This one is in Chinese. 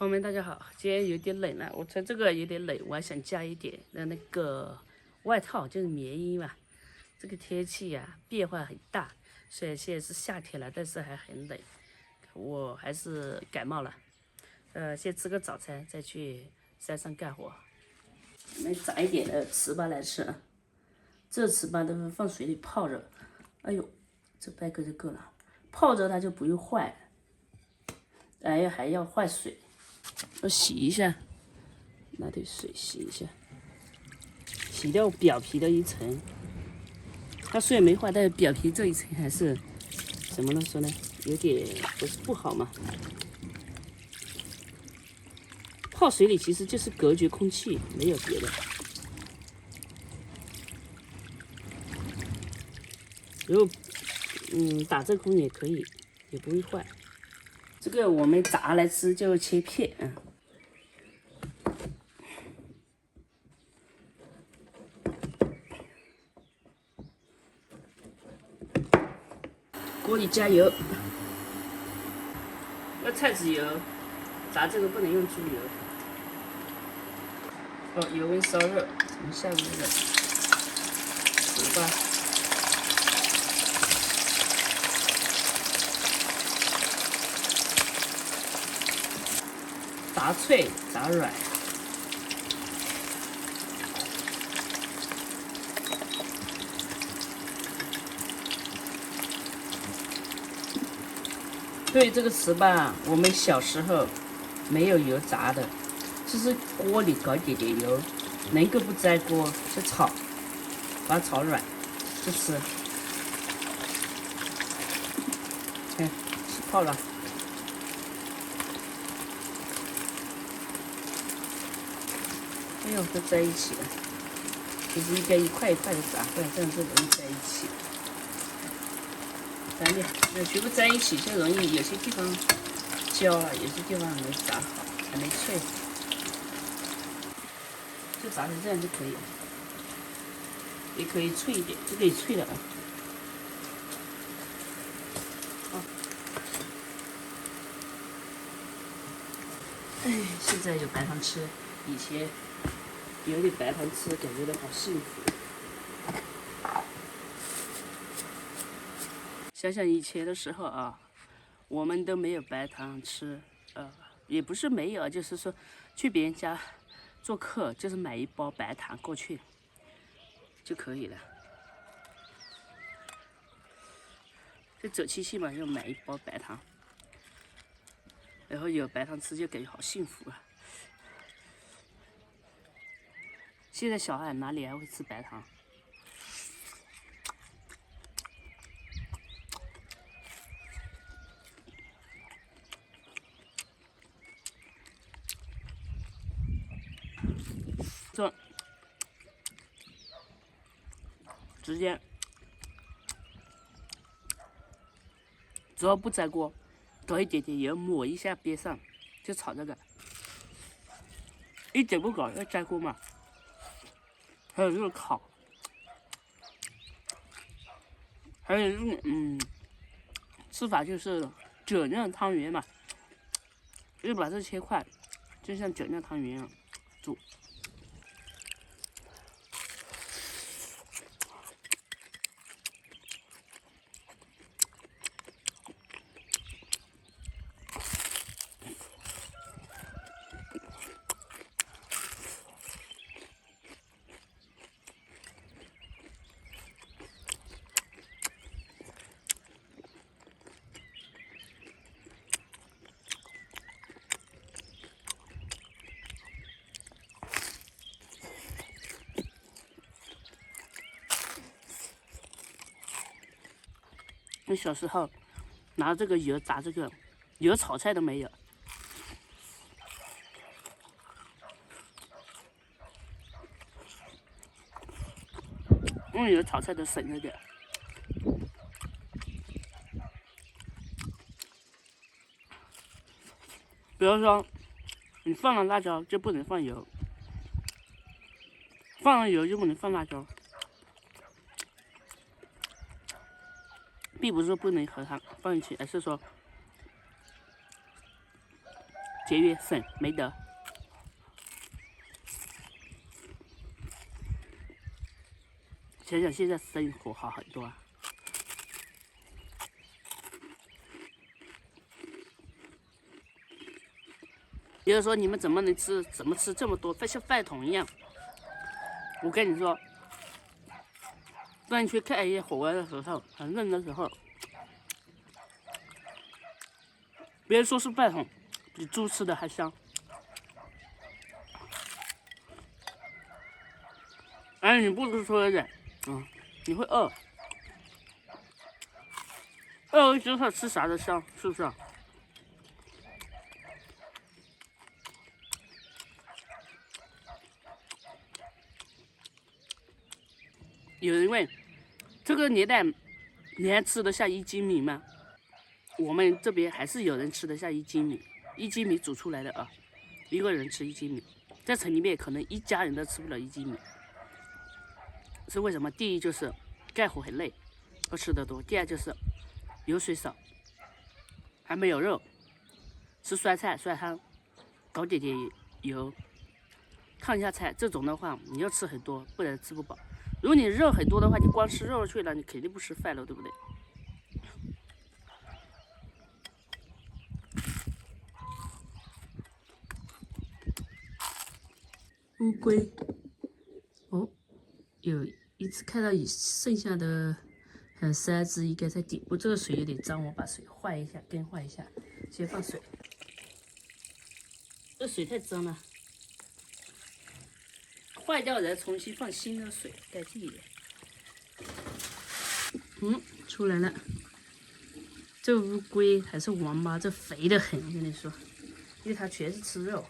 朋友们，大家好！今天有点冷了，我穿这个有点冷，我还想加一点的那个外套，就是棉衣嘛。这个天气呀，变化很大，虽然现在是夏天了，但是还很冷，我还是感冒了。先吃个早餐，再去山上干活。我们炸一点的糍粑来吃。这糍粑都是放水里泡着，哎呦，这半个就够了，泡着它就不用坏，还要换水。要洗一下，拿点水洗一下，洗掉表皮的一层。它虽然没坏，但是表皮这一层还是怎么能说呢？有点不好嘛。泡水里其實就是隔絕空氣，沒有別的。如果打真空也可以，也不會壞。這個我們炸來吃就切片啊。鍋裡加油，要菜籽油，炸這個不能用豬油。哦，油溫燒熱，我們下入這個糍粑。炸脆，炸軟。对這個糍粑，我們小時候沒有油炸的，就是鍋裡搞一點點油，能夠不粘鍋就炒，把它炒軟就吃。看，起泡了。哎呦，都在一起了，就是應該一塊一塊的炸，不然這樣就容易在一起。全部在一起就容易，有些地方焦了，有些地方沒炸好，還沒脆，就炸成這樣就可以了。也可以脆一點，這個也脆了啊。好，哎，現在有白糖吃，以前有點白糖吃，感覺到好幸福。想想以前的時候啊，我們都沒有白糖吃，也不是沒有，就是說去別人家做客，就是買一包白糖過去就可以了。就走親戚嘛，就買一包白糖，然後有白糖吃就感覺好幸福啊。現在小孩哪裡還會吃白糖？這直接，只要不粘鍋，搞一點點油抹一下邊上，就炒這個。一點不搞要粘鍋嘛。還有這個烤，還有這種吃法就是酒釀湯圓嘛，就把這切塊，就像酒釀湯圓一樣煮。我小時候拿這個油炸這個，油炒菜都沒有。用油炒菜都省了點。比如說，你放了辣椒就不能放油，放了油就不能放辣椒。並不是說不能和它放一起，而是說節約省沒得。想想現在生活好很多啊。有人說你们怎么吃這麼多，像飯桶一樣？我跟你說，當你去看一些火鍋的時候，很冷的時候，別人說是飯桶，比豬吃的還香。哎，你不吃多一點，你會餓。餓了之後吃啥都香，是不是啊？有人問，這個年代你還吃得下1斤米嗎？我們這邊還是有人吃得下1斤米，1斤米煮出來的啊，一個人吃1斤米，在城裡面可能一家人都吃不了1斤米。是為什麼？第一就是幹活很累，不吃得多；第二就是油水少，還沒有肉，吃酸菜酸湯，搞點油，燙一下菜，這種的話你要吃很多，不然吃不飽。如果你肉很多的話，你光吃肉去了，你肯定不吃飯了，對不對？烏龜，哦，有一次看到剩下的還有3隻，應該在底部。這個水有點髒，我把水換一下，更換一下，先放水。這水太髒了。壞掉再重新放新的水代替。出來了。這烏龜還是王八，這肥得很，我跟你說，因為它全是吃肉。